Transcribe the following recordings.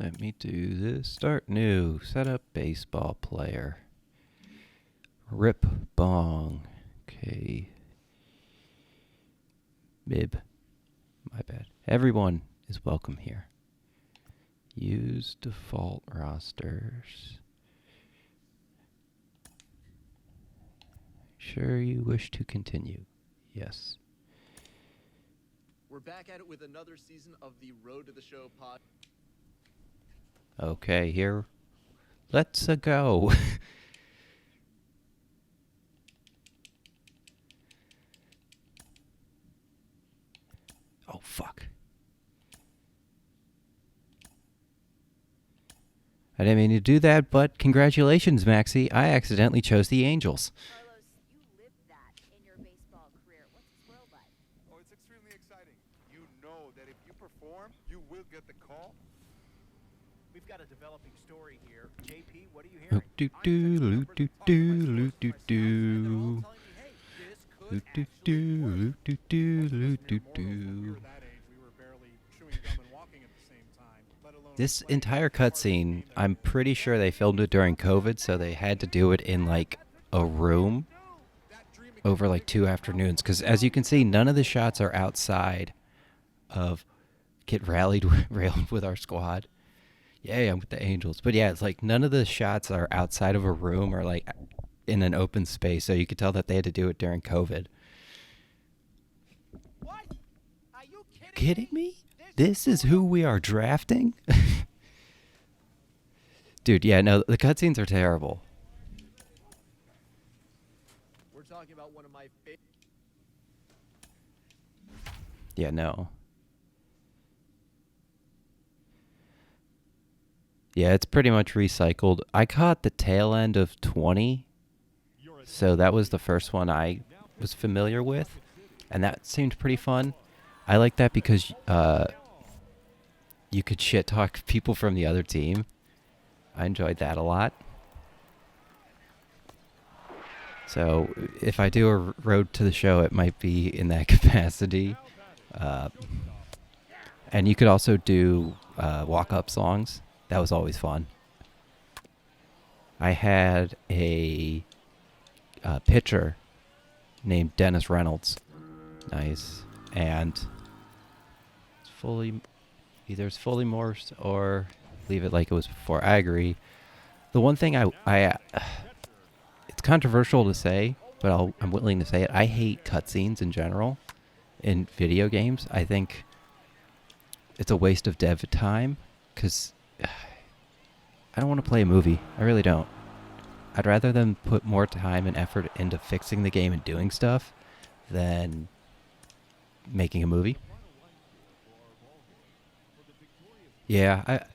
Let me do this. Start new. Set up baseball player. Rip bong. Okay. Mib. My bad. Everyone is welcome here. Use default rosters. Sure you wish to continue. Yes. We're back at it with another season of the Road to the Show pod. Okay, here. Let's go. Oh, fuck. I didn't mean to do that, but congratulations, Maxie. I accidentally chose the Angels. Carlos, you lived that in your baseball career. What's this world like? Oh, it's extremely exciting. You know that if you perform, you will get the call. We've got a developing story here. JP, what are you hearing? This entire cutscene, I'm pretty sure they filmed it during COVID, so they had to do it in like a room over like 2 afternoons. Because as you can see, none of the shots are outside of get railed with our squad. Yay, I'm with the Angels. But yeah, it's like none of the shots are outside of a room or like in an open space, so you could tell that they had to do it during COVID. What? Are you Kidding me? This is who we are drafting? Dude, yeah, no, the cutscenes are terrible. We're talking about one of my favorite. Yeah, no. Yeah, it's pretty much recycled. I caught the tail end of 20, so that was the first one I was familiar with, and that seemed pretty fun. I like that because you could shit talk people from the other team. I enjoyed that a lot. So if I do a road to the show, it might be in that capacity. And you could also do walk-up songs. That was always fun. I had a pitcher named Dennis Reynolds. Nice. And either it's fully morphed or leave it like it was before. I agree. The one thing I it's controversial to say, but I'm willing to say it. I hate cutscenes in general in video games. I think it's a waste of dev time because I don't want to play a movie. I really don't. I'd rather them put more time and effort into fixing the game and doing stuff than making a movie. Yeah,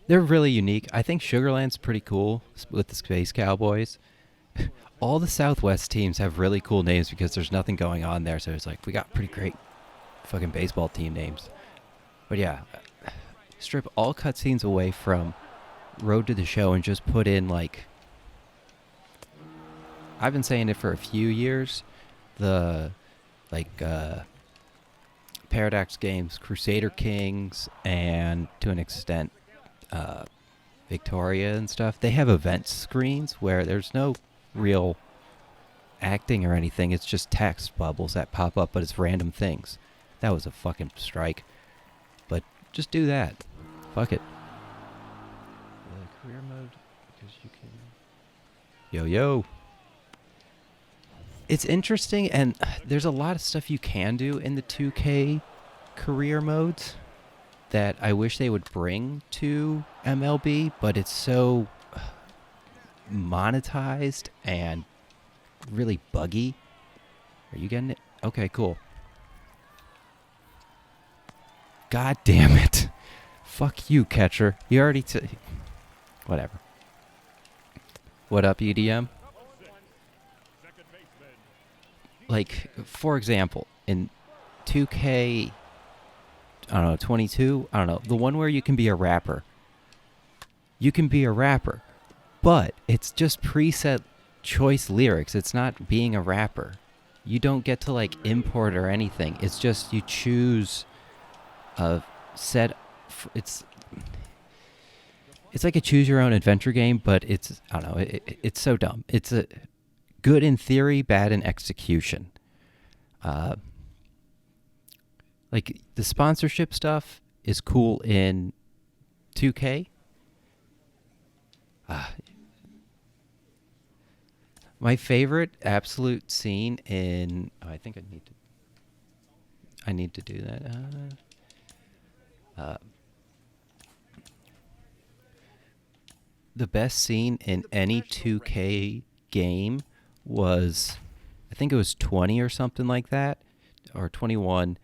they're really unique. I think Sugarland's pretty cool with the Space Cowboys. All the Southwest teams have really cool names because there's nothing going on there, so it's like, we got pretty great fucking baseball team names. But yeah, strip all cutscenes away from Road to the Show and just put in, like, I've been saying it for a few years, the, like, Paradox Games, Crusader Kings, and to an extent, Victoria and stuff, they have event screens where there's no real acting or anything. It's just text bubbles that pop up, but it's random things. That was a fucking strike. But just do that. Fuck it. Career mode, because you can... Yo. It's interesting, and there's a lot of stuff you can do in the 2K career modes that I wish they would bring to MLB, but it's so monetized and really buggy. Are you getting it? Okay, cool. God damn it. Fuck you, catcher. You already... Whatever. What up, EDM? Like, for example, in 2K, I don't know, 22, I don't know, the one where you can be a rapper. You can be a rapper, but it's just preset choice lyrics. It's not being a rapper. You don't get to, like, import or anything. It's just you choose a set... It's... it's like a choose your own adventure game, but it's, I don't know, it's so dumb. It's a good in theory, bad in execution. Like the sponsorship stuff is cool in 2K. My favorite absolute scene in, I think I need to do that. The best scene in any 2K game was, I think it was 20 or something like that, or 21.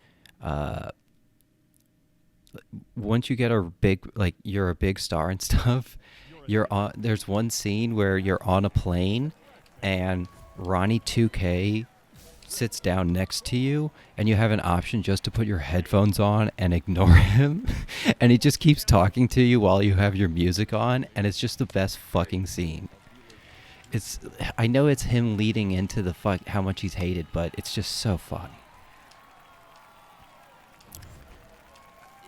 Once you get a big, like you're a big star and stuff, there's one scene where you're on a plane and Ronnie 2K sits down next to you and you have an option just to put your headphones on and ignore him. And he just keeps talking to you while you have your music on, and it's just the best fucking scene. I know it's him leading into the how much he's hated, but it's just so funny.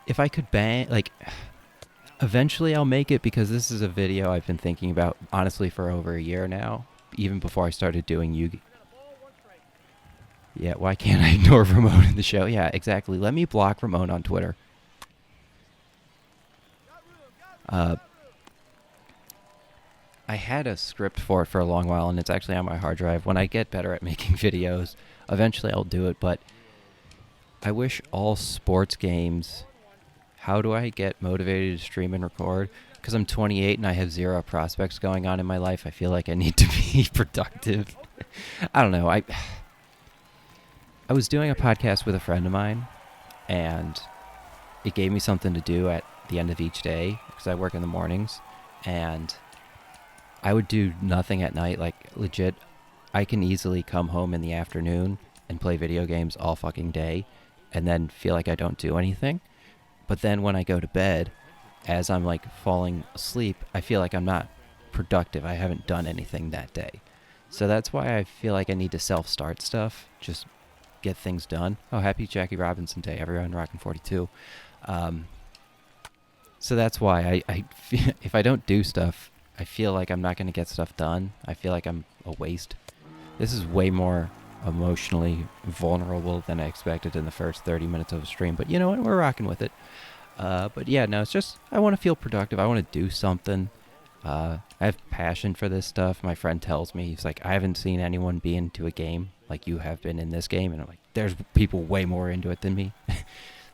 If I could eventually I'll make it, because this is a video I've been thinking about honestly for over a year now, even before I started doing Yu-Gi. Yeah, why can't I ignore Ramon in the show? Yeah, exactly. Let me block Ramon on Twitter. I had a script for it for a long while, and it's actually on my hard drive. When I get better at making videos, eventually I'll do it, but I wish all sports games... How do I get motivated to stream and record? Because I'm 28 and I have zero prospects going on in my life. I feel like I need to be productive. I don't know. I was doing a podcast with a friend of mine, and it gave me something to do at the end of each day, because I work in the mornings, and I would do nothing at night. Like, legit, I can easily come home in the afternoon and play video games all fucking day and then feel like I don't do anything. But then when I go to bed, as I'm like falling asleep, I feel like I'm not productive. I haven't done anything that day. So that's why I feel like I need to self-start stuff. Just get things done. Oh, happy Jackie Robinson Day, everyone. Rockin' 42. So that's why I feel, if I don't do stuff, I feel like I'm not going to get stuff done. I feel like I'm a waste. This is way more emotionally vulnerable than I expected in the first 30 minutes of a stream, but you know what, we're rocking with it. But yeah, no, it's just I want to feel productive. I want to do something. I have passion for this stuff. My friend tells me, he's like, I haven't seen anyone be into a game like you have been in this game, and I'm like, there's people way more into it than me.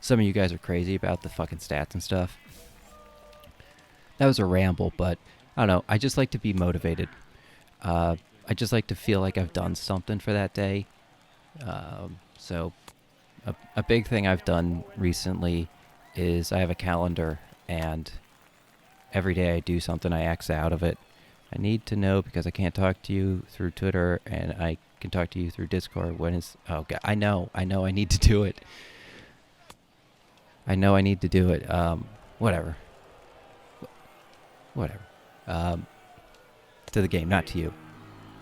Some of you guys are crazy about the fucking stats and stuff. That was a ramble, but I don't know, I just like to be motivated. I just like to feel like I've done something for that day. So a big thing I've done recently is I have a calendar, and every day I do something, I X out of it. I need to know, because I can't talk to you through Twitter, and I can talk to you through Discord. Oh God, I know I need to do it. Whatever. To the game, not to you.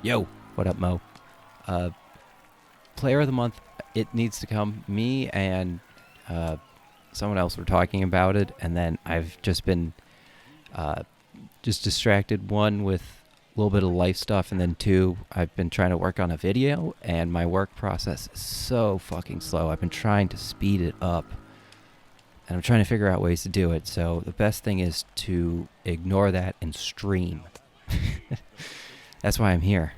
Yo, what up, Mo? Player of the month, it needs to come. Me and someone else were talking about it, and then I've just been just distracted, one, with a little bit of life stuff, and then two, I've been trying to work on a video, and my work process is so fucking slow. I've been trying to speed it up, and I'm trying to figure out ways to do it. So the best thing is to ignore that and stream. That's why I'm here.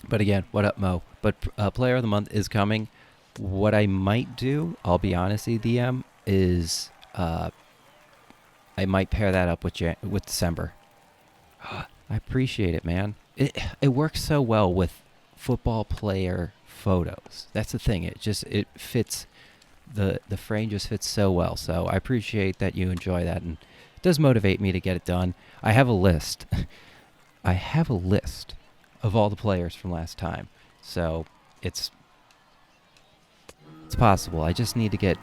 But again, what up, Mo? But Player of the Month is coming. What I might do, I'll be honest, EDM, is I might pair that up with December. I appreciate it, man. It works so well with football player photos. That's the thing. It fits. The frame just fits so well. So I appreciate that you enjoy that, and it does motivate me to get it done. I have a list. Of all the players from last time. So it's possible. I just need to get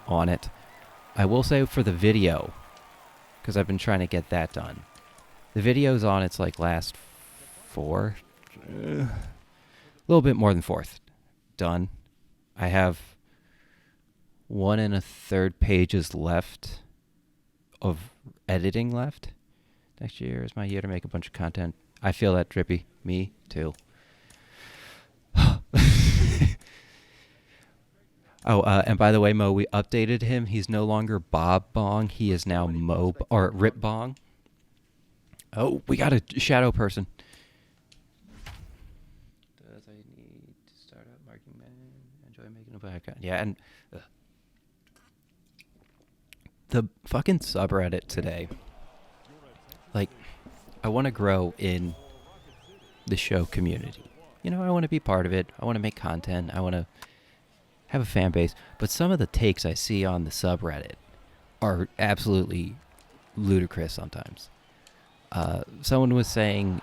on it. I will say for the video, because I've been trying to get that done. The video's on its like last fourth, a little bit more than fourth done. I have 1 1/3 pages left of editing left. Next year is my year to make a bunch of content. I feel that, Drippy. Me too. Oh, and by the way, Mo, we updated him. He's no longer Bob Bong. He is now Rip Bong. Oh, we got a shadow person. Does I need to start out marking men? Enjoy making a background. Yeah, and the fucking subreddit today. Like, I want to grow in the show community. You know, I want to be part of it. I want to make content. I want to have a fan base. But some of the takes I see on the subreddit are absolutely ludicrous sometimes. Someone was saying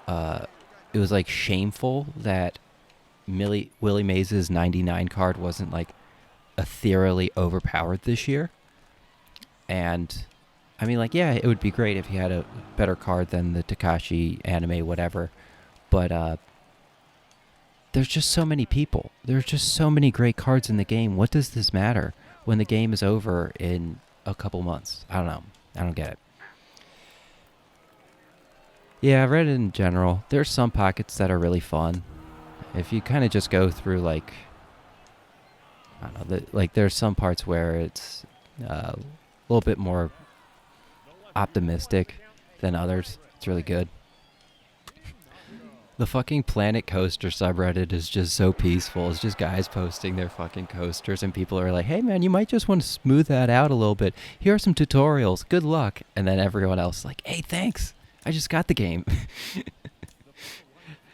it was like shameful that Willie Mays' 99 card wasn't like ethereally overpowered this year. And I mean, like, yeah, it would be great if he had a better card than the Takashi anime, whatever. But there's just so many people. There's just so many great cards in the game. What does this matter when the game is over in a couple months? I don't know. I don't get it. Yeah, Reddit in general, there's some pockets that are really fun. If you kind of just go through, like, I don't know, like there's some parts where it's a little bit more optimistic than others. It's really good. The fucking Planet Coaster subreddit is just so peaceful. It's just guys posting their fucking coasters, and people are like, hey man, you might just want to smooth that out a little bit. Here are some tutorials. Good luck. And then everyone else is like, hey, thanks. I just got the game.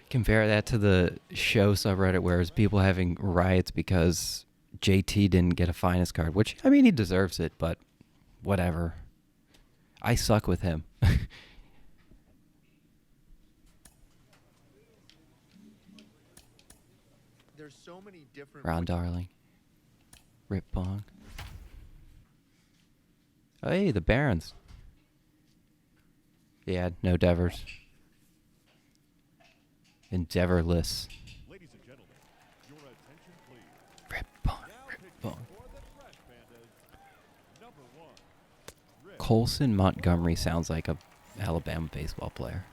Compare that to the show subreddit where it's people having riots because JT didn't get a finest card, which, I mean, he deserves it, but whatever. I suck with him. There's so many different Ron Darling. Rip Bong. Oh, hey, the Barons. Yeah, no Devers. Endeavorless. Ladies and gentlemen, your attention please. Rip Bong. Rip Bong. For the Trash Pandas, number 1, Rip. Colson Montgomery sounds like a Alabama baseball player.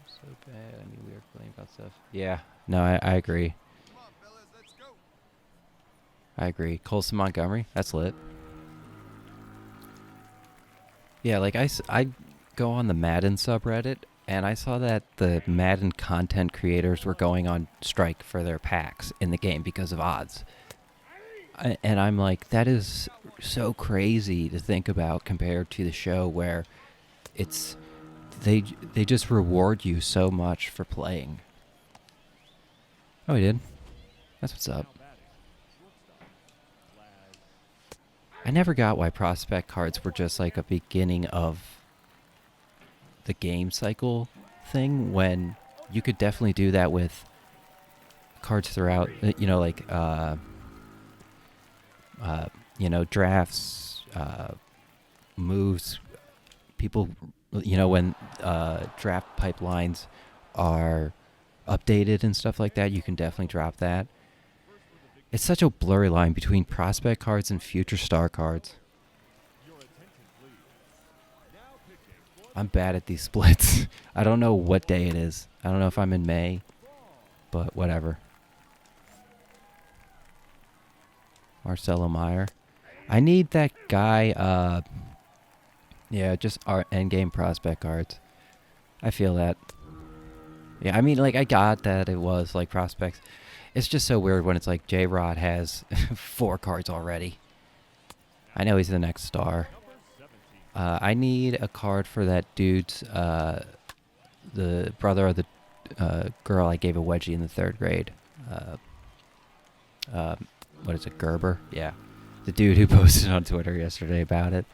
So bad. I mean, we were playing about stuff. Yeah, no, I agree. Come on, fellas, let's go. I agree. Colson Montgomery, that's lit. Yeah, like I go on the Madden subreddit, and I saw that the Madden content creators were going on strike for their packs in the game because of odds. And I'm like, that is so crazy to think about compared to the show where it's they just reward you so much for playing. Oh, he did. That's what's up. I never got why prospect cards were just like a beginning of the game cycle thing when you could definitely do that with cards throughout, you know, like, you know, drafts, moves, people, you know, when draft pipelines are updated and stuff like that, you can definitely drop that. It's such a blurry line between prospect cards and future star cards. I'm bad at these splits. I don't know what day it is. I don't know if I'm in May, but whatever. Marcelo Meyer. I need that guy, yeah, just our endgame prospect cards. I feel that. Yeah, I mean, like, I got that it was, like, prospects. It's just so weird when it's like J-Rod has 4 cards already. I know he's the next star. I need a card for that dude's, the brother of the girl I gave a wedgie in the 3rd grade. What is it, Gerber? Yeah. The dude who posted on Twitter yesterday about it.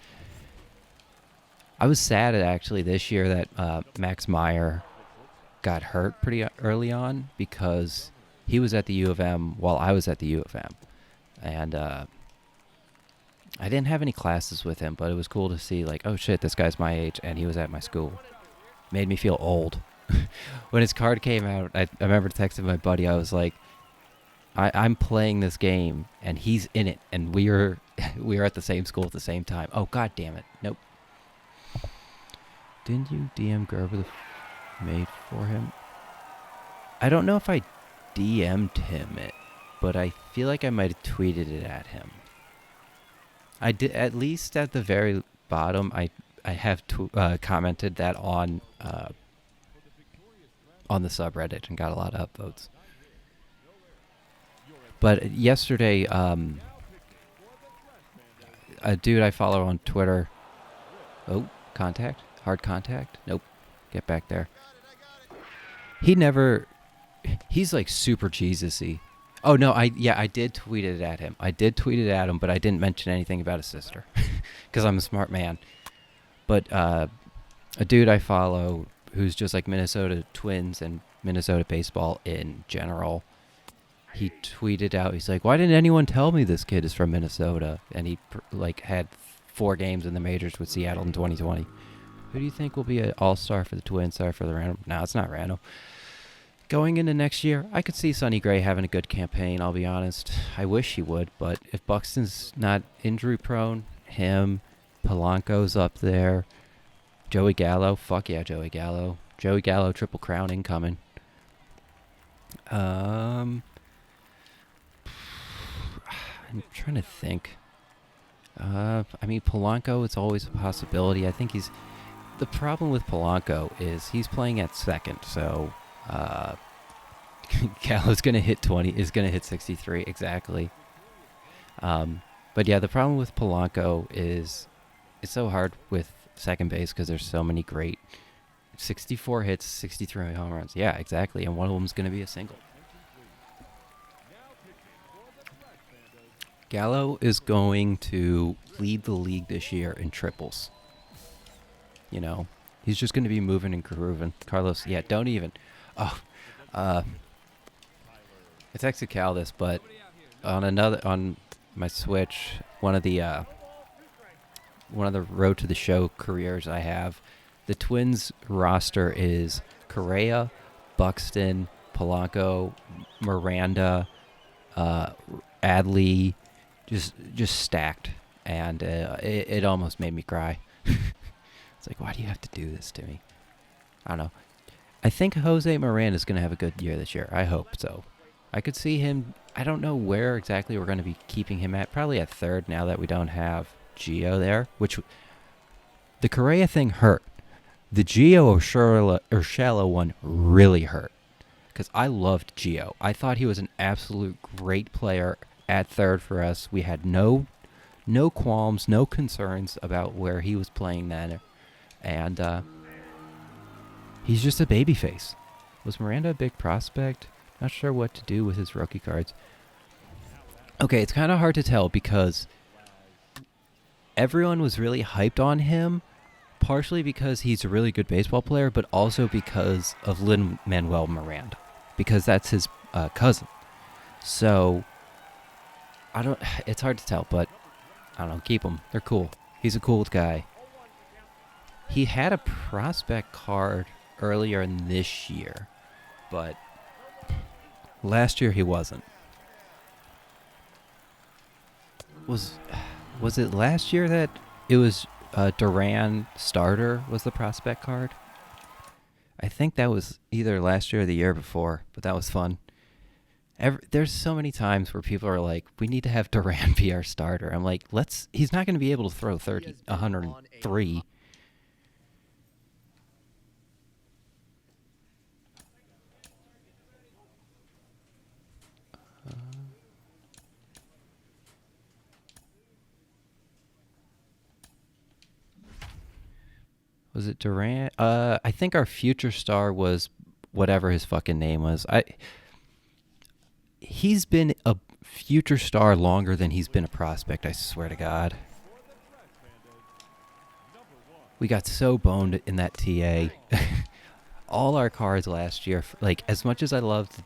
I was sad, actually, this year that Max Meyer got hurt pretty early on because he was at the U of M while I was at the U of M. And I didn't have any classes with him, but it was cool to see, like, oh shit, this guy's my age, and he was at my school. Made me feel old. When his card came out, I remember texting my buddy, I was like, I'm playing this game, and he's in it, and we are at the same school at the same time. Oh, god damn it. Nope. Didn't you DM Guerrero made for him? I don't know if I DM'd him it, but I feel like I might have tweeted it at him. I did, at least at the very bottom, I have commented that on the subreddit and got a lot of upvotes. But yesterday, a dude I follow on Twitter. Oh, contact? Hard contact? Nope. Get back there. He's like super Jesus-y. Oh, no, I did tweet it at him. I did tweet it at him, but I didn't mention anything about his sister. Because I'm a smart man. But a dude I follow who's just like Minnesota Twins and Minnesota baseball in general, he tweeted out, he's like, why didn't anyone tell me this kid is from Minnesota? And he had 4 games in the majors with Seattle in 2020. Who do you think will be an all-star for the Twins? Sorry for the random. No, it's not random. Going into next year, I could see Sonny Gray having a good campaign, I'll be honest. I wish he would, but if Buxton's not injury-prone, him, Polanco's up there, Joey Gallo, fuck yeah, Joey Gallo. Joey Gallo, Triple Crown incoming. I'm trying to think. I mean, Polanco, it's always a possibility. I think the problem with Polanco is he's playing at second, so Gallo's going to hit 20, is going to hit 63, exactly. But yeah, the problem with Polanco is it's so hard with second base because there's so many great 64 hits, 63 home runs. Yeah, exactly, and one of them's going to be a single. Gallo is going to lead the league this year in triples. You know, he's just going to be moving and grooving. Carlos, yeah, don't even. Oh, I texted Cal this, but on my Switch, one of the Road to the Show careers I have, the Twins roster is Correa, Buxton, Polanco, Miranda, Adley, just stacked, and it almost made me cry. It's like, why do you have to do this to me? I don't know. I think Jose Miranda is going to have a good year this year. I hope so. I could see him. I don't know where exactly we're going to be keeping him at. Probably at third now that we don't have Gio there. Which the Correa thing hurt. The Gio Urshela one really hurt. Because I loved Gio. I thought he was an absolute great player at third for us. We had no qualms, no concerns about where he was playing then. And he's just a babyface. Was Miranda a big prospect? Not sure what to do with his rookie cards. Okay, it's kind of hard to tell because everyone was really hyped on him, partially because he's a really good baseball player, but also because of Lin-Manuel Miranda, because that's his cousin. So, it's hard to tell, but I don't know, keep him. They're cool. He's a cool guy. He had a prospect card earlier in this year, but last year he wasn't. Was it last year that it was Duran starter was the prospect card? I think that was either last year or the year before, but that was fun. There's so many times where people are like, we need to have Duran be our starter. I'm like, he's not going to be able to throw 103. Was it Durant? I think our future star was whatever his fucking name was. He's been a future star longer than he's been a prospect, I swear to God. We got so boned in that TA. All our cards last year, like, as much as I loved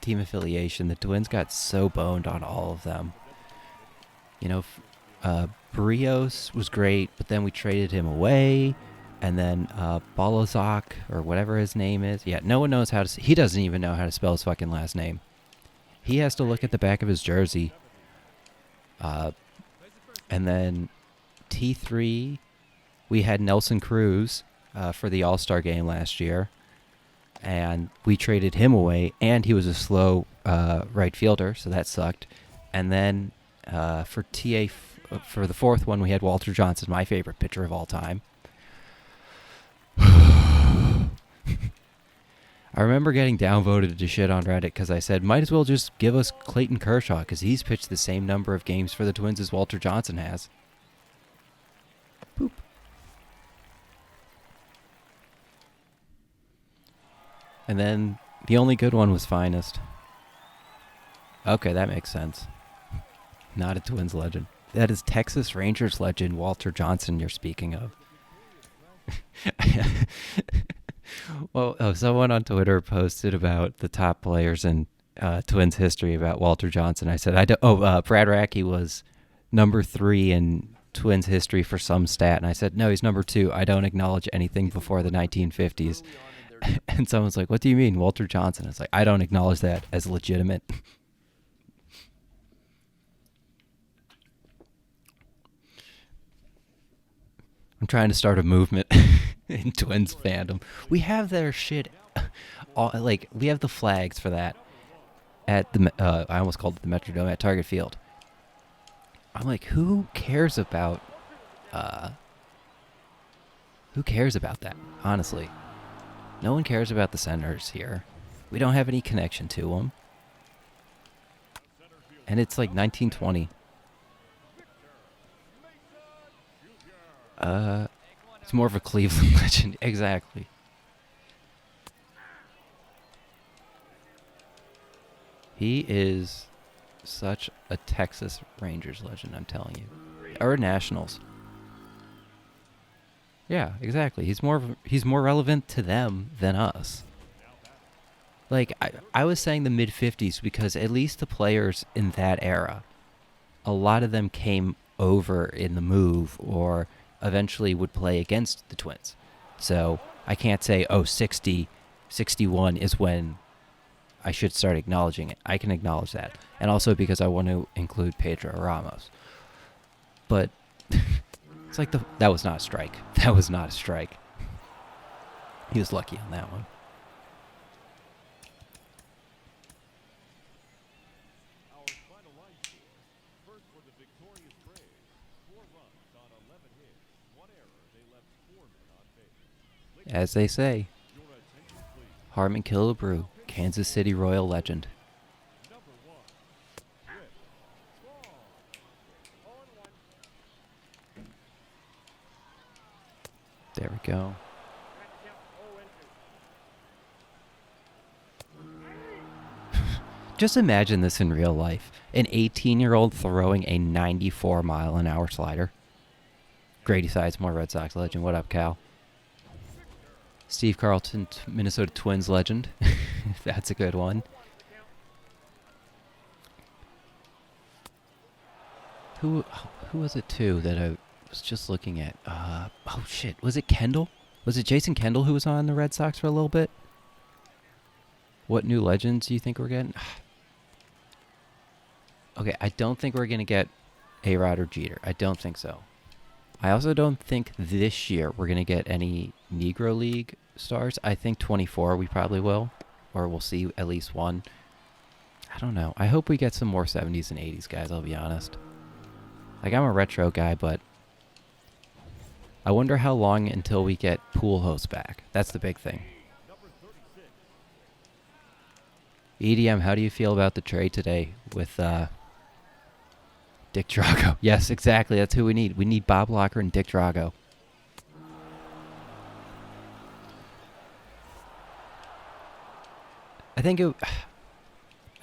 team affiliation, the Twins got so boned on all of them. You know, Barrios was great, but then we traded him away. And then Balazak, or whatever his name is. Yeah, no one knows how to... He doesn't even know how to spell his fucking last name. he has to look at the back of his jersey. And then T3, we had Nelson Cruz for the All-Star game last year. And we traded him away, and he was a slow right fielder, so that sucked. And then for TA, for the fourth one, we had Walter Johnson, my favorite pitcher of all time. I remember getting downvoted to shit on Reddit because I said, might as well just give us Clayton Kershaw because he's pitched the same number of games for the Twins as Walter Johnson has. Boop. And then the only good one was Finest. Okay, that makes sense. Not a Twins legend. That is Texas Rangers legend Walter Johnson you're speaking of. Well, someone on Twitter posted about the top players in Twins history about Walter Johnson. I said, Brad Radke was number 3 in Twins history for some stat. And I said, no, he's number 2. I don't acknowledge anything before the 1950s. And someone's like, what do you mean, Walter Johnson? It's like, I don't acknowledge that as legitimate. I'm trying to start a movement in Twins fandom. We have their shit, we have the flags for that at the, I almost called it the Metrodome at Target Field. I'm like, who cares about that, honestly? No one cares about the Senators here. We don't have any connection to them. And it's like 1920. It's more of a Cleveland legend. Exactly. He is such a Texas Rangers legend, I'm telling you. Or Nationals. Yeah, exactly. He's more relevant to them than us. Like, I was saying the mid-50s because at least the players in that era, a lot of them came over in the move or eventually would play against the Twins. So I can't say, 60, 61 is when I should start acknowledging it. I can acknowledge that. And also because I want to include Pedro Ramos. But it's like that was not a strike. That was not a strike. He was lucky on that one. Our final line score. First for the victorious Braves. 4 runs on 11 hits. 1 error. They left 4 men on base. As they say, Your attention, please. Harmon Killebrew, Kansas City Royal legend. Number 1. Rip. There we go. Just imagine this in real life. An 18-year-old throwing a 94-mile-an-hour slider. Grady Sizemore, Red Sox legend. What up, Cal? Steve Carlton, Minnesota Twins legend. That's a good one. Who was it, too, that I was just looking at? Oh, shit. Was it Kendall? Was it Jason Kendall who was on the Red Sox for a little bit? What new legends do you think we're getting? Okay, I don't think we're going to get A-Rod or Jeter. I don't think so. I also don't think this year we're going to get any Negro League stars. I think 24 we probably will. Or we'll see at least one. I don't know. I hope we get some more 70s and 80s guys, I'll be honest. Like, I'm a retro guy, but I wonder how long until we get Pujols back. That's the big thing. EDM, how do you feel about the trade today with Dick Drago? Yes, exactly. That's who we need. We need Bob Locker and Dick Drago. I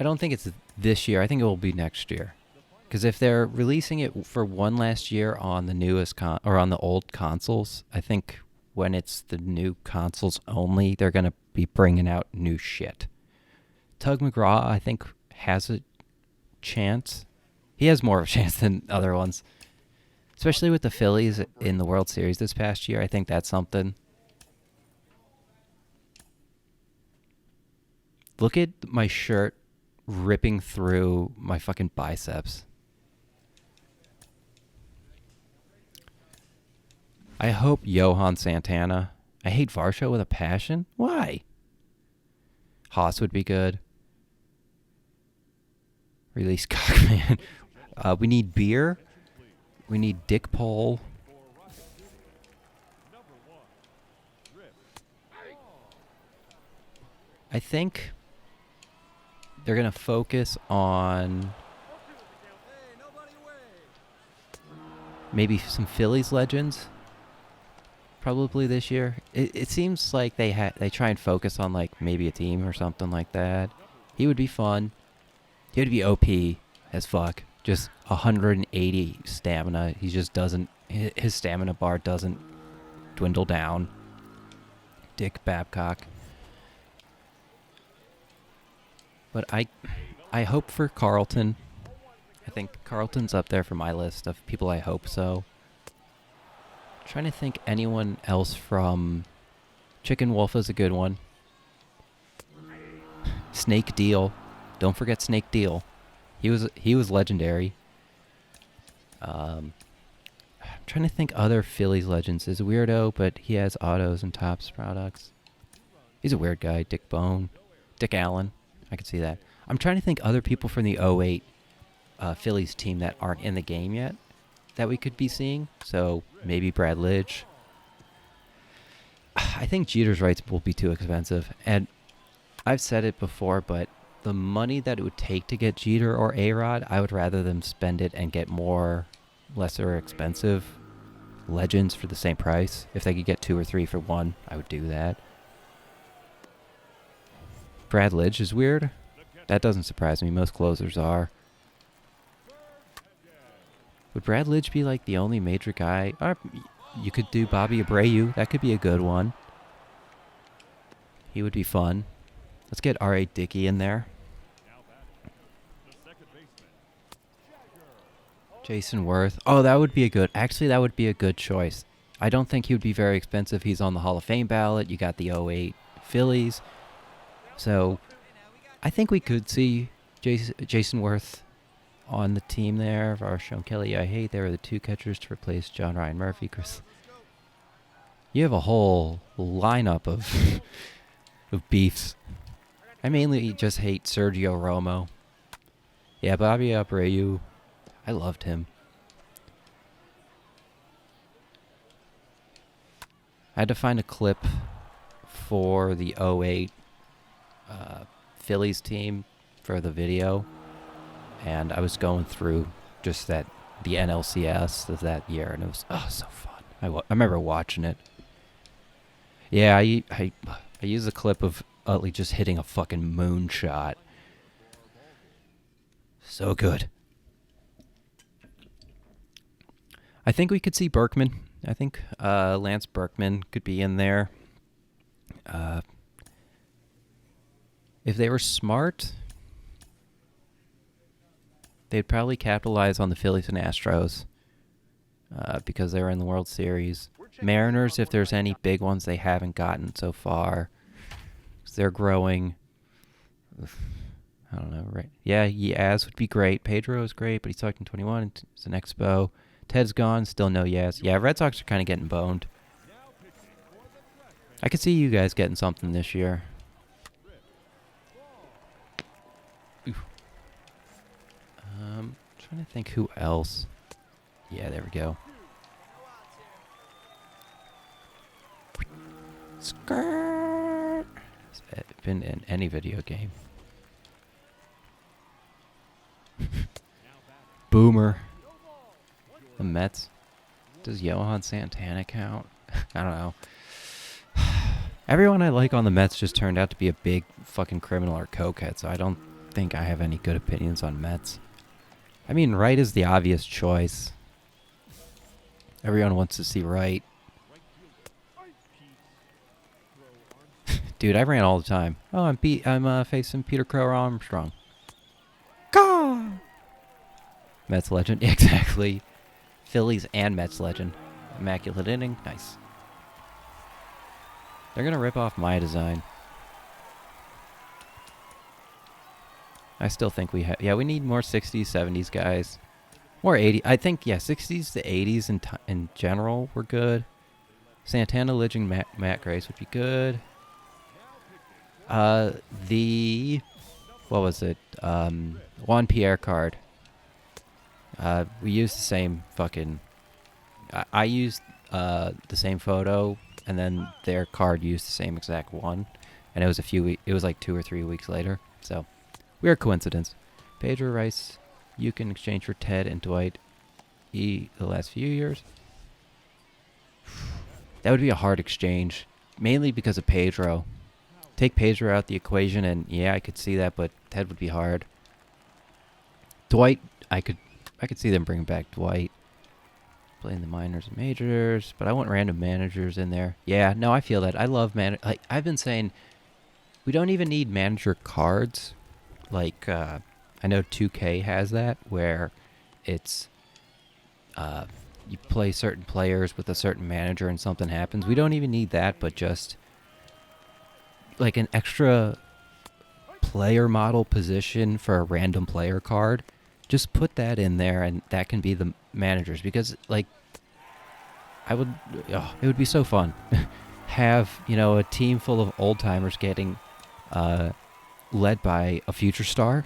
don't think it's this year. I think it will be next year. Because if they're releasing it for one last year on the newest or on the old consoles, I think when it's the new consoles only, they're going to be bringing out new shit. Tug McGraw, I think, has a chance. He has more of a chance than other ones. Especially with the Phillies in the World Series this past year. I think that's something. Look at my shirt ripping through my fucking biceps. I hope Johan Santana. I hate Varsho with a passion. Why? Haas would be good. Release Cockman. We need beer. We need Dick Pole. I think they're going to focus on maybe some Phillies legends probably this year. It seems like they try and focus on like maybe a team or something like that. He would be fun. He would be OP as fuck. Just 180 stamina. He just doesn't, his stamina bar doesn't dwindle down. Dick Babcock. But I hope for Carlton. I think Carlton's up there for my list of people I hope so. Trying to think anyone else from Chicken Wolf is a good one. Snake Deal. Don't forget Snake Deal. He was legendary. I'm trying to think other Phillies legends. Is Weirdo, but he has autos and Topps products. He's a weird guy. Dick Bone. Dick Allen. I could see that. I'm trying to think other people from the '08 Phillies team that aren't in the game yet that we could be seeing. So maybe Brad Lidge. I think Jeter's rights will be too expensive. And I've said it before, but the money that it would take to get Jeter or A-Rod, I would rather them spend it and get more lesser expensive legends for the same price. If they could get 2 or 3 for 1, I would do that. Brad Lidge is weird. That doesn't surprise me. Most closers are. Would Brad Lidge be like the only major guy? Or you could do Bobby Abreu. That could be a good one. He would be fun. Let's get R.A. Dickey in there. Jason Worth. Oh, that would be a good... Actually, that would be a good choice. I don't think he would be very expensive. He's on the Hall of Fame ballot. You got the '08 Phillies. So, I think we could see Jason Worth on the team there. Varsho and Kelly, I hate. They were the 2 catchers to replace John Ryan Murphy. Chris, you have a whole lineup of of beefs. I mainly just hate Sergio Romo. Yeah, Bobby Abreu. I loved him. I had to find a clip for the '08 Phillies team for the video, and I was going through just the NLCS of that year, and it was so fun. I remember watching it. Yeah, I used a clip of Utley just hitting a fucking moonshot. So good. I think we could see Berkman. I think Lance Berkman could be in there. If they were smart, they'd probably capitalize on the Phillies and Astros because they're in the World Series. Mariners, if there's any big ones they haven't gotten so far, 'cause they're growing. I don't know, right? Yeah, Yaz would be great. Pedro is great, but he's talking 21. It's an expo. Ted's gone, still no Yaz. Yeah, Red Sox are kind of getting boned. I could see you guys getting something this year. Trying to think who else. Yeah, there we go. Skirt. It's been in any video game. Boomer. The Mets. Does Johan Santana count? I don't know. Everyone I like on the Mets just turned out to be a big fucking criminal or cokehead, so I don't think I have any good opinions on Mets. I mean, Wright is the obvious choice. Everyone wants to see Wright. Dude, I ran all the time. Oh, I'm facing Peter Crow Armstrong. Gah! Mets legend. Exactly. Phillies and Mets legend. Immaculate inning. Nice. They're going to rip off my design. I still think we have. Yeah, we need more 60s, 70s guys. More 80s. I think, yeah, 60s to 80s in general were good. Santana, Lidge, and Matt Grace would be good. What was it? Juan Pierre card. We used the same fucking... I used the same photo, and then their card used the same exact one. And it was it was like 2 or 3 weeks later. So, weird coincidence. Pedro Rice, you can exchange for Ted and Dwight the last few years. That would be a hard exchange, mainly because of Pedro. Take Pedro out the equation, and yeah, I could see that, but Ted would be hard. Dwight, I could see them bringing back Dwight, playing the minors and majors, but I want random managers in there. Yeah, no, I feel that. I love like I've been saying, we don't even need manager cards. Like I know 2K has that, where it's you play certain players with a certain manager and something happens. We don't even need that, but just like an extra player model position for a random player card. Just put that in there, and that can be the managers. Because, like, it would be so fun. Have, a team full of old timers getting led by a future star.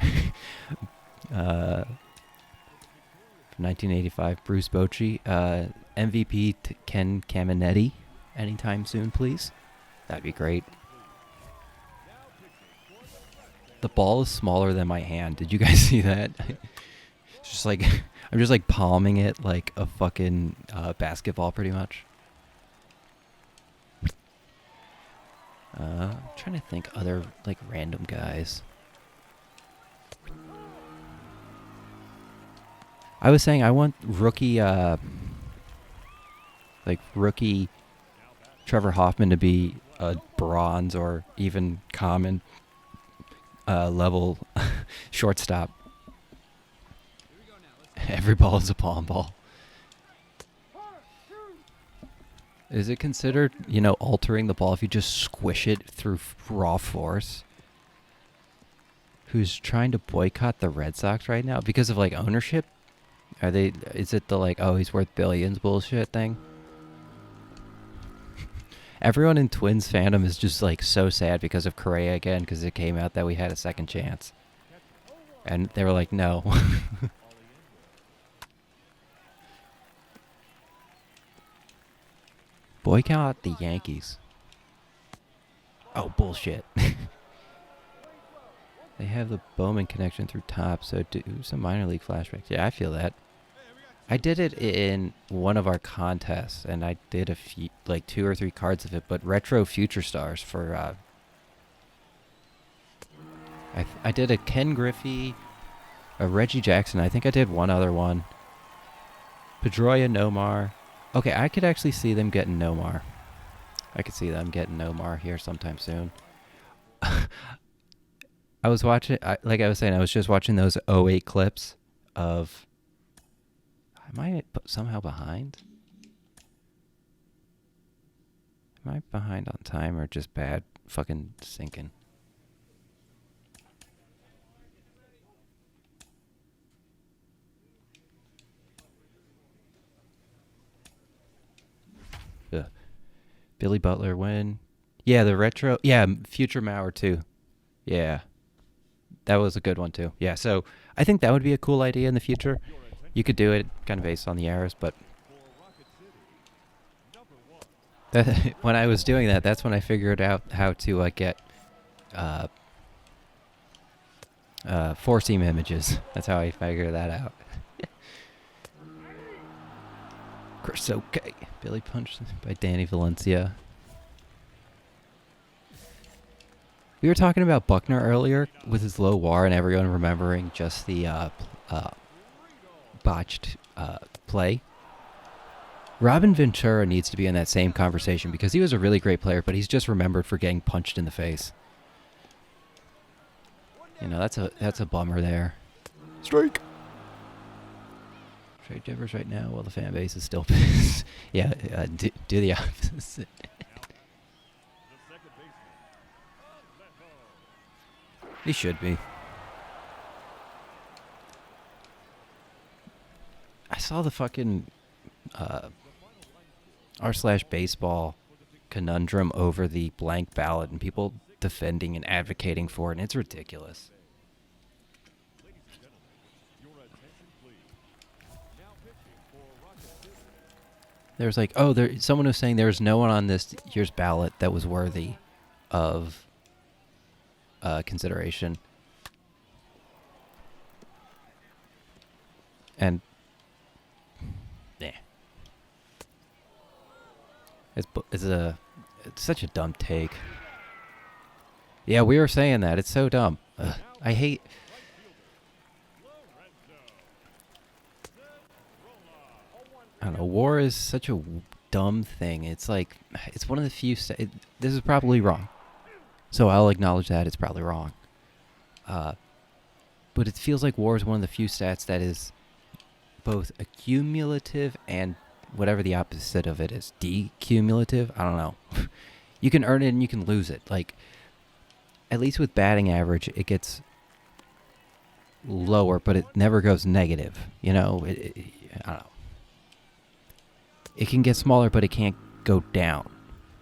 1985, Bruce Bochy. MVP Ken Caminetti anytime soon, please. That'd be great. The ball is smaller than my hand. Did you guys see that? It's just like, I'm just like palming it like a fucking basketball pretty much. I'm trying to think other like random guys. I was saying I want rookie Trevor Hoffman to be a bronze or even common level shortstop. Every ball is a palm ball. Is it considered, altering the ball if you just squish it through raw force? Who's trying to boycott the Red Sox right now because of like ownership? Is it the like, oh, he's worth billions bullshit thing? Everyone in Twins fandom is just like so sad because of Correa again, because it came out that we had a second chance. And they were like, no. Boycott the Yankees. Oh, bullshit. They have the Bowman connection through top, so do some minor league flashbacks. Yeah, I feel that. I did it in one of our contests, and I did a few, like 2 or 3 cards of it, but retro future stars for, I did a Ken Griffey, a Reggie Jackson. I think I did one other one. Pedroia, Nomar. Okay, I could actually see them getting Nomar. I could see them getting Nomar here sometime soon. I was watching, like I was saying, I was just watching those 08 clips of... Am I somehow behind? Am I behind on time or just bad fucking syncing? Ugh. Billy Butler win. Yeah, the retro. Yeah, Future Mauer too. Yeah. That was a good one too. Yeah, so I think that would be a cool idea in the future. You could do it kind of based on the eras, but when I was doing that, that's when I figured out how to get 4-seam images. That's how I figured that out. Chris, okay. Billy Punch by Danny Valencia. We were talking about Buckner earlier with his low WAR and everyone remembering just the botched play. Robin Ventura needs to be in that same conversation because he was a really great player, but he's just remembered for getting punched in the face. That's a bummer there. Strike. Trade Devers right now while the fan base is still pissed. Yeah, do the opposite. He should be. saw the fucking r/baseball conundrum over the blank ballot and people defending and advocating for it, and it's ridiculous. There's like, someone was saying there's no one on this year's ballot that was worthy of consideration. And yeah, it's such a dumb take. Yeah, we were saying that. It's so dumb. Ugh, I hate. I don't know. War is such a dumb thing. It's like, it's one of the few. This is probably wrong, so I'll acknowledge that it's probably wrong. But it feels like war is one of the few stats that is both accumulative and whatever the opposite of it is, decumulative. I don't know. You can earn it and you can lose it. Like, at least with batting average, it gets lower, but it never goes negative. You know, I don't know. It can get smaller, but it can't go down.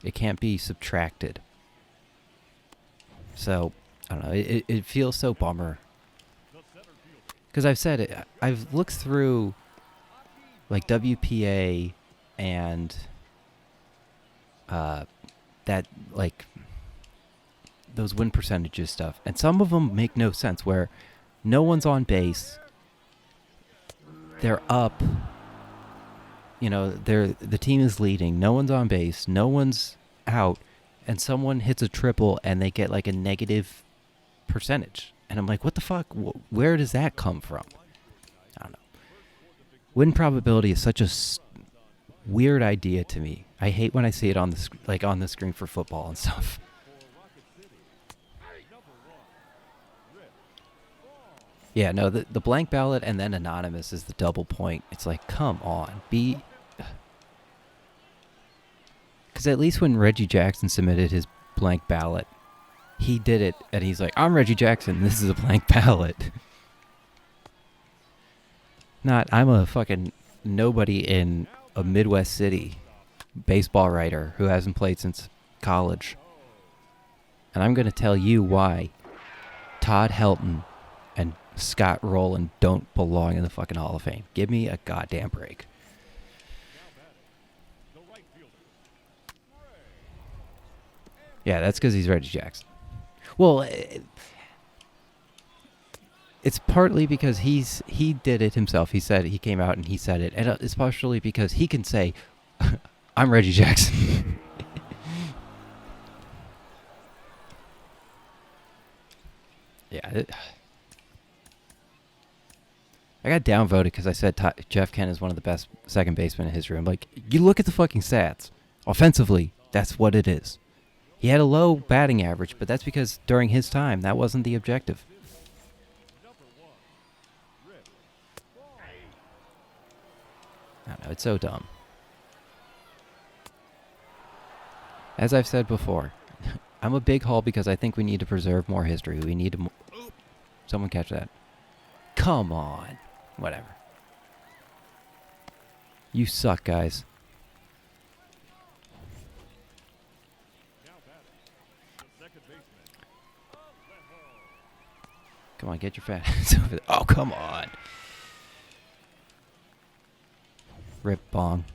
It can't be subtracted. So, I don't know. It feels so bummer. Because I've said it. I've looked through, like, WPA and that, like, those win percentages stuff. And some of them make no sense, where no one's on base. They're up. You know, the team is leading. No one's on base. No one's out. And someone hits a triple and they get like a negative percentage. And I'm like, what the fuck? Where does that come from? I don't know. Win probability is such a weird idea to me. I hate when I see it on the screen for football and stuff. Yeah, no, the blank ballot and then anonymous is the double point. It's like, come on, because at least when Reggie Jackson submitted his blank ballot, he did it, and he's like, I'm Reggie Jackson, this is a blank ballot. Not, I'm a fucking nobody in a Midwest city baseball writer who hasn't played since college. And I'm going to tell you why Todd Helton and Scott Rowland don't belong in the fucking Hall of Fame. Give me a goddamn break. Yeah, that's because he's Reggie Jackson. Well, it's partly because he did it himself. He came out and he said it. And it's partially because he can say, I'm Reggie Jackson. Yeah. I got downvoted because I said Jeff Kent is one of the best second basemen in history. I'm like, you look at the fucking stats. Offensively, that's what it is. He had a low batting average, but that's because during his time, that wasn't the objective. I don't know, it's so dumb. As I've said before, I'm a big haul because I think we need to preserve more history. We need to... Someone catch that. Come on. Whatever. You suck, guys. Come on, get your fat ass over there. Oh, come on. Rip Bong.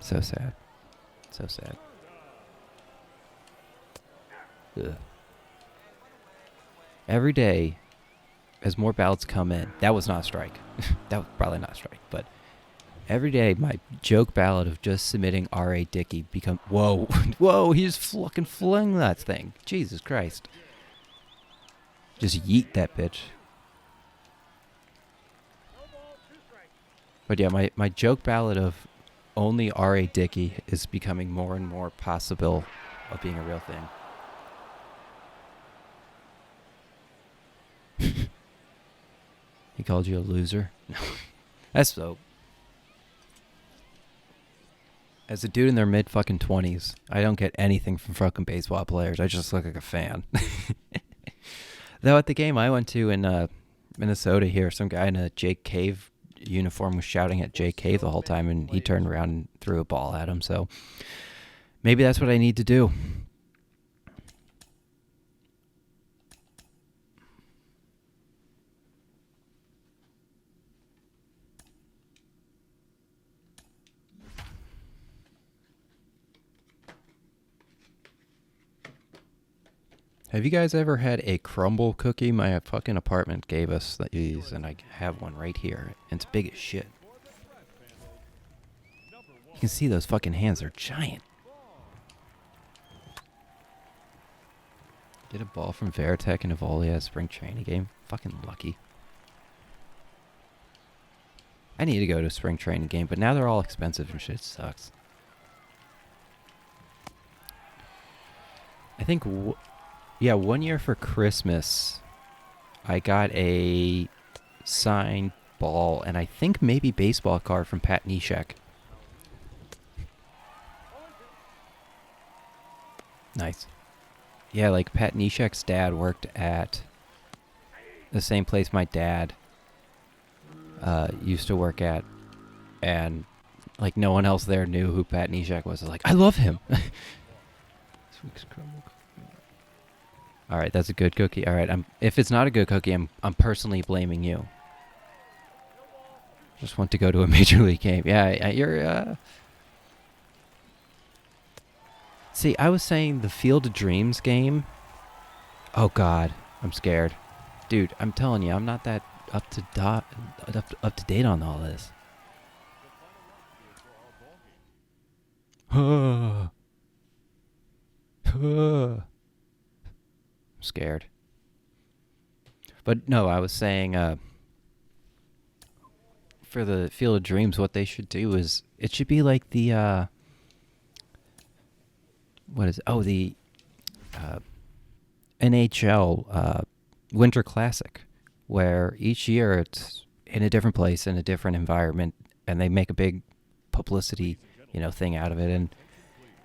So sad. So sad. Ugh. Every day, as more ballots come in, that was not a strike. That was probably not a strike, but every day, my joke ballot of just submitting R.A. Dickey become... Whoa. Whoa, he just fucking flung that thing. Jesus Christ. Just yeet that bitch. But yeah, my joke ballot of only R.A. Dickey is becoming more and more possible of being a real thing. He called you a loser? That's so... As a dude in their mid-fucking 20s, I don't get anything from fucking baseball players. I just look like a fan. Though at the game I went to in Minnesota here. Some guy in a Jake Cave uniform was shouting at Jake Cave the whole time, and he turned around and threw a ball at him. So maybe that's what I need to do. Have you guys ever had a crumble cookie? My fucking apartment gave us these, and I have one right here. And it's big as shit. You can see those fucking hands. They're giant. Get a ball from Veritek and Evolia spring training game. Fucking lucky. I need to go to a spring training game, but now they're all expensive and shit sucks. I think... Yeah, 1 year for Christmas, I got a signed ball and I think maybe baseball card from Pat Neshek. Nice. Yeah, like Pat Neshek's dad worked at the same place my dad used to work at, and like no one else there knew who Pat Neshek was. I was like, I love him. This week's crumble. All right, that's a good cookie. All right, if it's not a good cookie, I'm personally blaming you. Just want to go to a major league game. Yeah, you're. See, I was saying the Field of Dreams game. Oh God, I'm scared, dude. I'm telling you, I'm not that up to date on all this. Scared. But no, I was saying for the Field of Dreams, what they should do is it should be like the the NHL Winter Classic, where each year it's in a different place, in a different environment, and they make a big publicity, thing out of it, and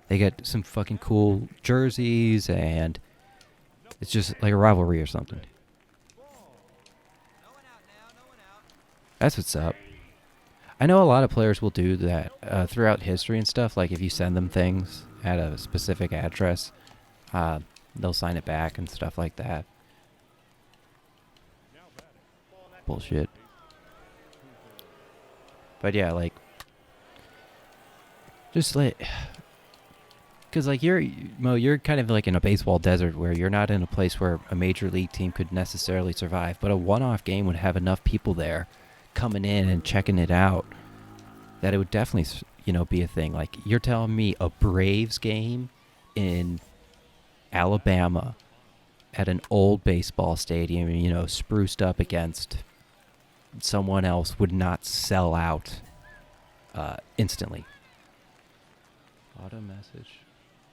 they get some fucking cool jerseys, and it's just like a rivalry or something. That's what's up. I know a lot of players will do that throughout history and stuff. Like if you send them things at a specific address, they'll sign it back and stuff like that. Bullshit. But yeah, like, just like, because like you're kind of like in a baseball desert where you're not in a place where a major league team could necessarily survive, but a one-off game would have enough people there coming in and checking it out that it would definitely, be a thing. Like you're telling me a Braves game in Alabama at an old baseball stadium, spruced up against someone else would not sell out instantly. Auto message.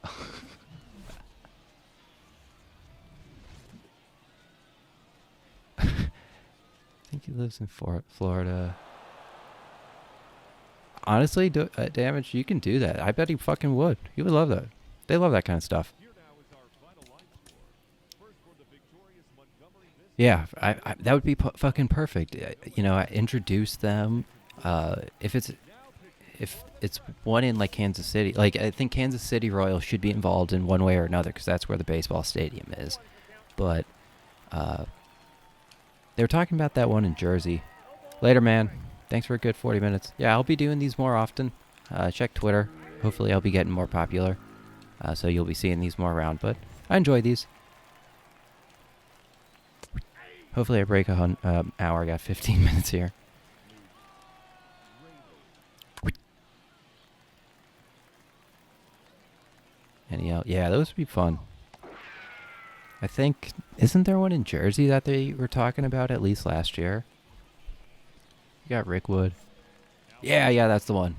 I think he lives in Florida. Honestly, Damage, you can do that. I bet he fucking would. He would love that. They love that kind of stuff. Yeah, I that would be fucking perfect. I introduce them. If it's one in like Kansas City, like I think Kansas City Royals should be involved in one way or another because that's where the baseball stadium is. But they were talking about that one in Jersey. Later, man. Thanks for a good 40 minutes. Yeah, I'll be doing these more often. Check Twitter. Hopefully I'll be getting more popular. So you'll be seeing these more around. But I enjoy these. Hopefully I break an hour. I got 15 minutes here. Yeah, those would be fun. I think, isn't there one in Jersey that they were talking about at least last year? You got Rickwood. Yeah, that's the one.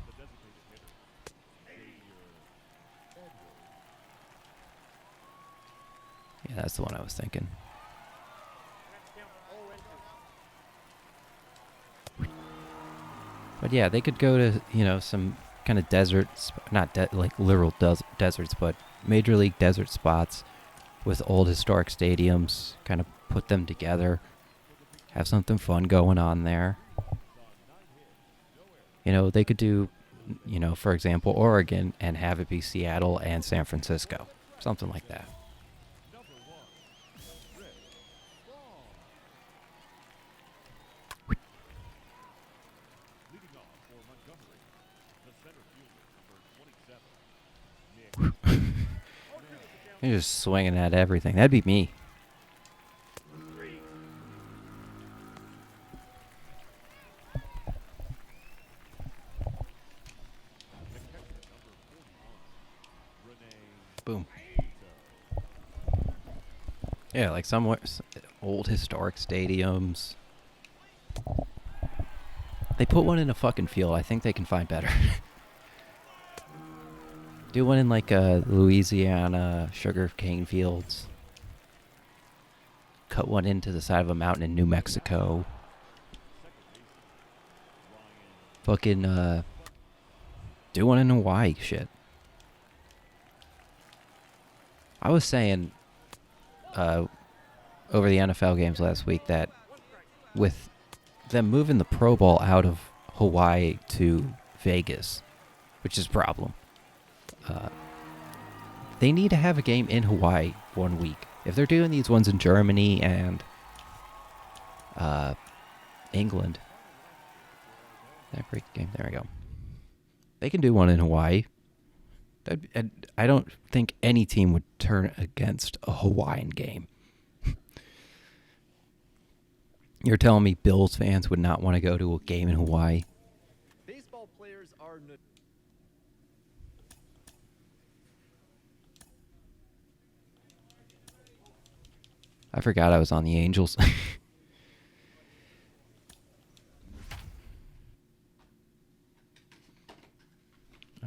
Yeah, that's the one I was thinking. But yeah, they could go to, some kind of deserts, not like literal deserts, but major league desert spots with old historic stadiums, kind of put them together, Have something fun going on there. You know, they could do, you know, for example, Oregon and have it be Seattle and San Francisco. Something like that. Leading off for Montgomery, the center fielder, number 27, Nick. You're just swinging at everything. That'd be me. Boom. Yeah, like somewhere old historic stadiums. They put one in a fucking field. I think they can find better. Do one in like Louisiana sugar cane fields. Cut one into the side of a mountain in New Mexico. Fucking do one in Hawaii. Shit. I was saying over the NFL games last week that with them moving the Pro Bowl out of Hawaii to Vegas, which is a problem, they need to have a game in Hawaii one week. If they're doing these ones in Germany and England, every game, there we go. They can do one in Hawaii. I don't think any team would turn against a Hawaiian game. You're telling me Bills fans would not want to go to a game in Hawaii? Baseball players are I forgot I was on the Angels.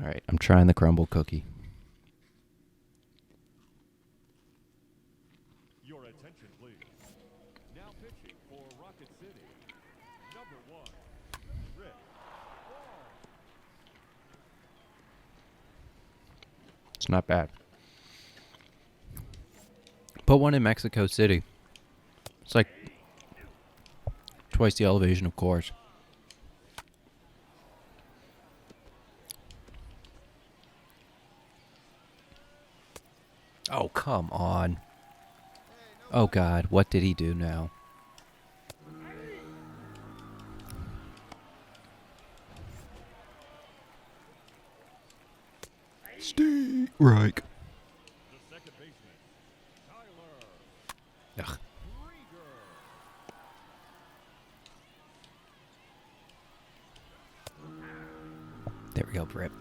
All right, I'm trying the crumble cookie. Your attention, please. Now pitching for Rocket City, number 1, Rick. It's not bad. Put one in Mexico City. It's like twice the elevation, of course. Oh, come on. Oh, God. What did he do now? Steve Reich. The second baseman, Tyler Ugh. Rieger. There we go, Brip.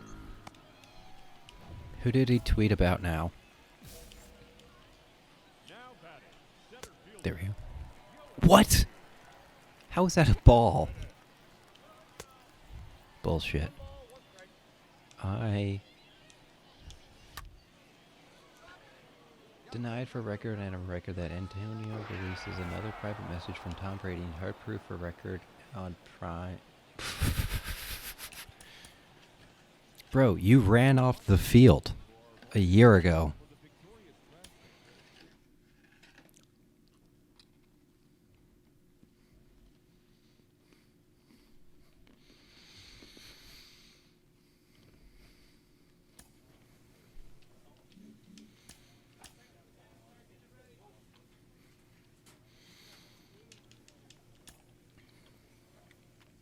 Who did he tweet about now? Now batting, center fielder. There we go. What? How is that a ball? Bullshit. I denied for record and a record that Antonio releases another private message from Tom Brady and hard proof for record on Prime. Bro, you ran off the field a year ago.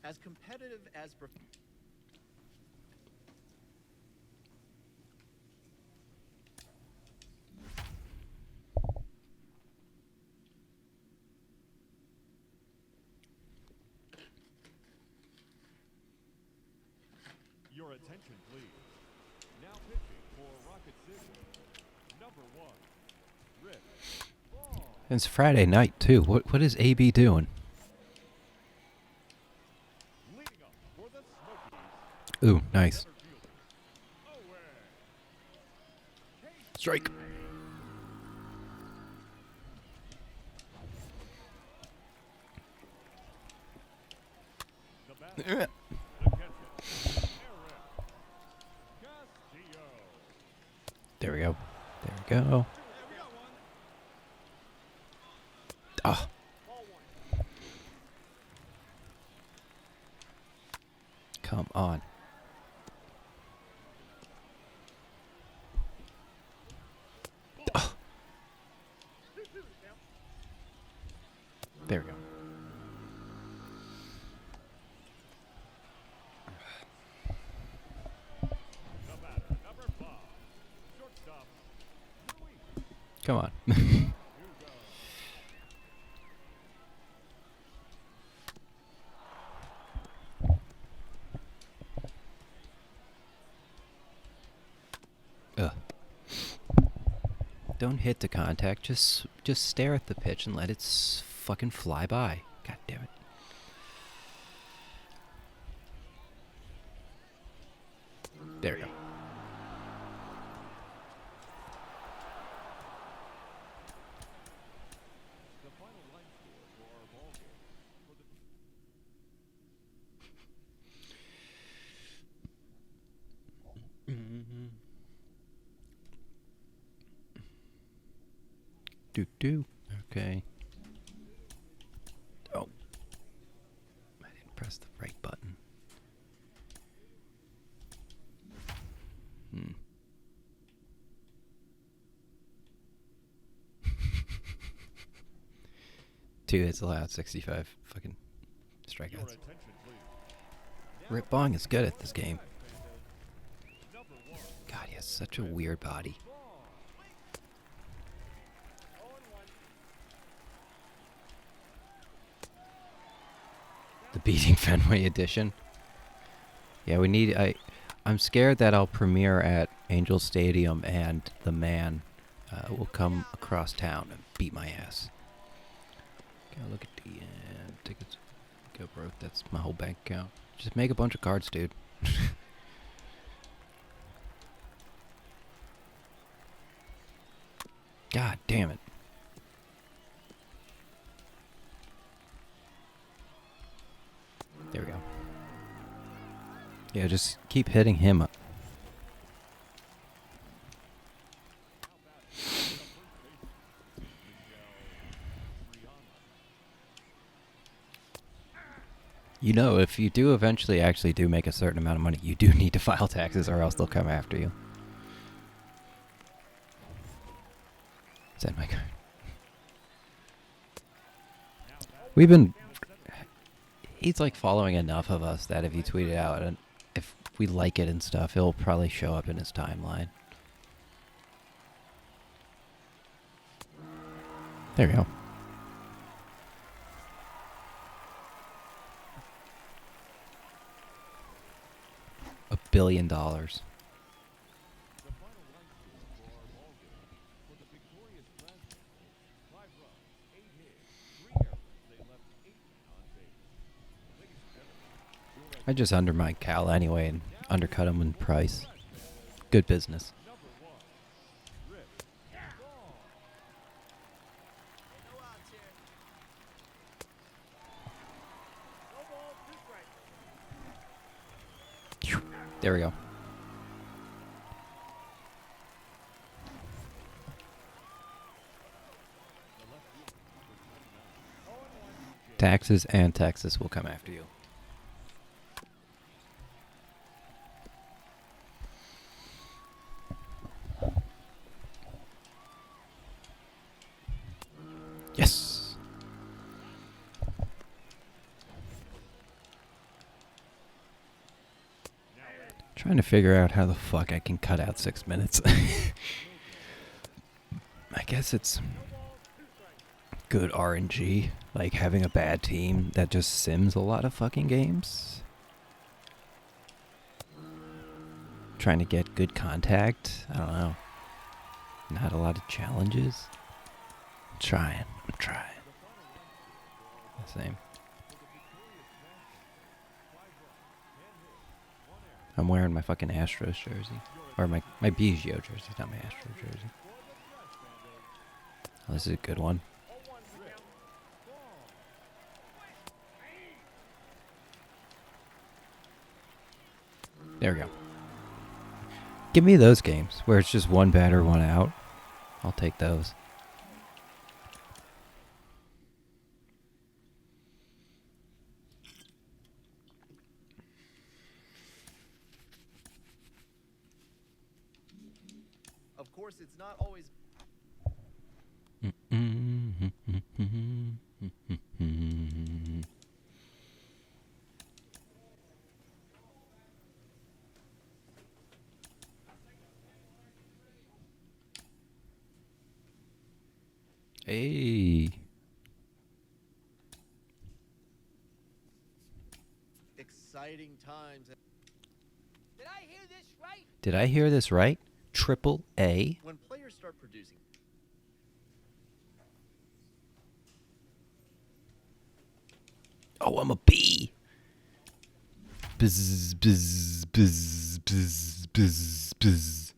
as competitive as Your attention, please. Now pitching for Rocket City, number 1, Rick. It's Friday night too. What is AB doing? Leading up for the Smokies, Ooh, nice. center fielder, Owen. Strike. The batter, the catcher, Eric Castillo. There we go. There we go. Ah. Come on. Oh. There we go. The batter, number 5, shortstop, Luis. Come on. Ugh. Don't hit the contact. Just stare at the pitch and let it fucking fly by. God damn it. There we go. The final line score for our ball game. For the Do. Okay. Oh. I didn't press the right button. Hmm. Two hits allowed, 65 fucking your strikeouts. attention, please. Rip Bong is good at this game. Number 1, God, he has such a weird body. The Beating Fenway edition. Yeah, we need. I'm scared that I'll premiere at Angel Stadium and the man will come across town and beat my ass. Gotta look at the tickets. Go broke. That's my whole bank account. Just make a bunch of cards, dude. God damn it. There we go. Yeah, just keep hitting him up. You know, if you do eventually actually do make a certain amount of money, you do need to file taxes or else they'll come after you. Is that my card? We've been... He's like following enough of us that if you tweet it out and if we like it and stuff, it'll probably show up in his timeline. There we go. $1 billion. the final line score for our ball game. For the victorious Glaus, 5 runs, 8 hits, 3 errors. They left 8 on base. Ladies and gentlemen, your I just undermined Cal anyway and undercut him in price. Good business. number 1, Rip Bong. No outs here. No ball, 2 strikes. There we go. Taxes and Texas will come after you. Yes. Trying to figure out how the fuck I can cut out 6 minutes. I guess it's good RNG, like having a bad team that just sims a lot of fucking games. Trying to get good contact. I don't know. Not a lot of challenges. I'm trying. The same. I'm wearing my fucking Astros jersey. Or my Biggio jersey, not my Astros jersey. Oh, this is a good one. There we go. Give me those games where it's just one batter, one out. I'll take those. course, it's not always. Hey. Exciting times. Did I hear this right? Did I hear this right? Triple A? When players start producing. Oh, I'm a B. Bzz, bzz, bzz, bzz, bzz, bzz.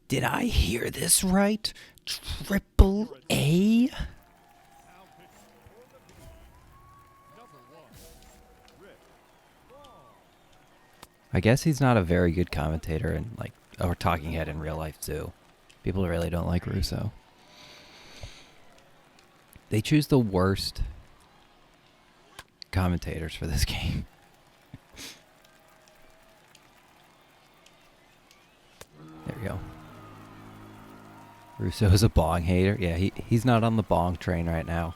Did I hear this right? Triple A? I guess he's not a very good commentator and or talking head in real life too. People really don't like Russo. They choose the worst commentators for this game. There we go. Russo is a bong hater. Yeah, he's not on the bong train right now.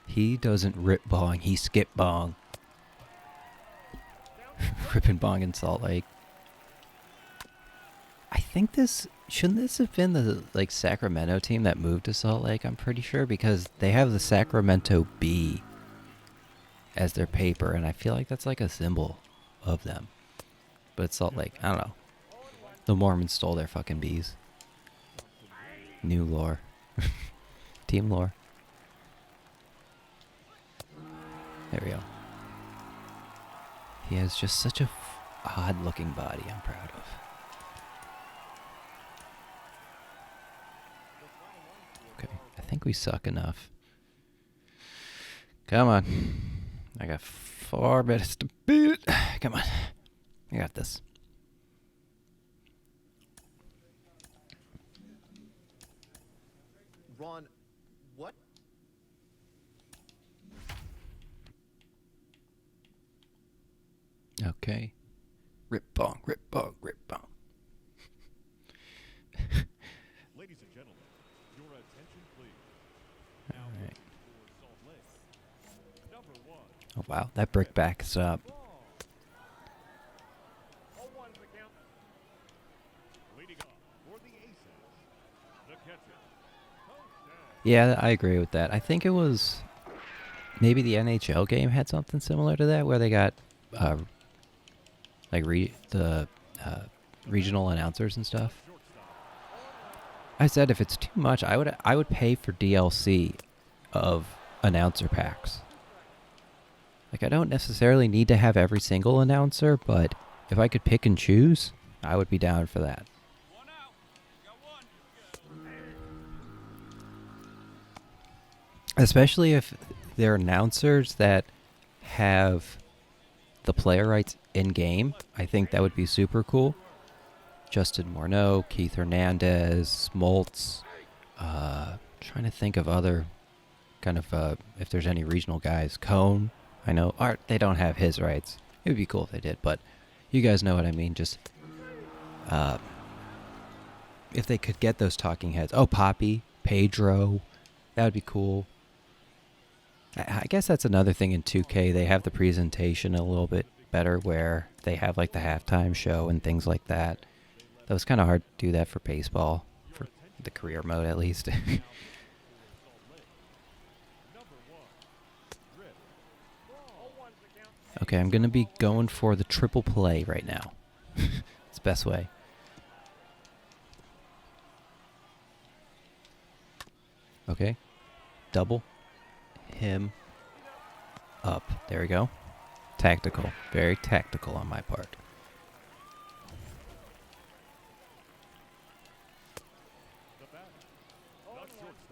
He doesn't rip bong, he skip bong. Ripping bong in Salt Lake. I think shouldn't this have been the Sacramento team that moved to Salt Lake, I'm pretty sure, because they have the Sacramento bee as their paper, and I feel like that's like a symbol of them. But it's Salt Lake. I don't know. The Mormons stole their fucking bees. New lore. Team lore. There we go. He has just such a odd looking body I'm proud of. Okay, I think we suck enough. Come on. I got 4 minutes to beat. Come on. I got this. Ron, what? Okay. Rip bong, rip bong, rip bong. Ladies and gentlemen, your attention please. Now All right. for Salt Lake. Number 1. Oh wow, that brick backs up. Leading off for the Aces, the catcher. Yeah, I agree with that. I think it was maybe the NHL game had something similar to that, where they got regional announcers and stuff. I said if it's too much, I would pay for DLC of announcer packs. Like, I don't necessarily need to have every single announcer, but if I could pick and choose, I would be down for that. Especially if they're announcers that have the player rights in-game. I think that would be super cool. Justin Morneau, Keith Hernandez, Smoltz. Trying to think of other kind of, if there's any regional guys. Cone, I know. They don't have his rights. It would be cool if they did, but you guys know what I mean. Just, if they could get those talking heads. Oh, Poppy, Pedro. That would be cool. I guess that's another thing in 2K. They have the presentation a little bit better, where they have like the halftime show and things like that. That was kind of hard to do that for baseball, for the career mode at least. Okay, I'm going to be going for the triple play right now. It's the best way. Okay. Double him up. There we go. Tactical. Very tactical on my part.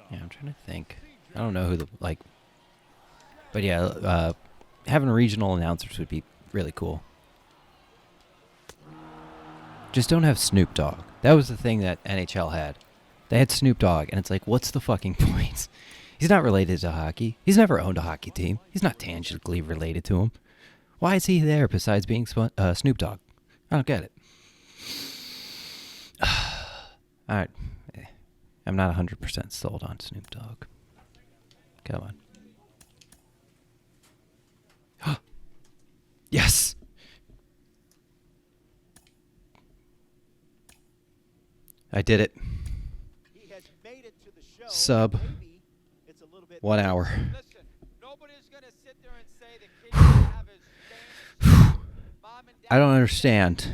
Yeah, I'm trying to think. I don't know who but yeah, having regional announcers would be really cool. Just don't have Snoop Dogg. That was the thing that NHL had. They had Snoop Dogg, and it's like, what's the fucking point? He's not related to hockey. He's never owned a hockey team. He's not tangibly related to him. Why is he there besides being Snoop Dogg? I don't get it. Alright. I'm not 100% sold on Snoop Dogg. Come on. Yes! I did it. He has made it to the show. Sub. Maybe it's a little bit 1 hour. Listen, nobody's gonna sit there and say the kid doesn't have his things. Mom and dad I don't understand.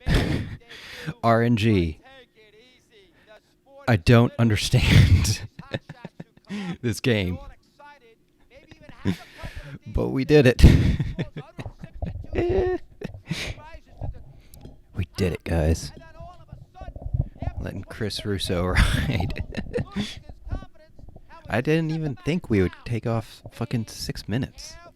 made his debut. RNG. Take it easy. The sport I is don't literally understand hot shots who come up, this game. they're all excited, maybe even have a couple of But we decent did it. goals, unrestricted to it. Rises to the We did it, guys. and then all of a sudden, after Letting 20 Chris minutes, Russo ride. loses his confidence. How I he didn't shut the even match think we would down. take off fucking 6 minutes. Now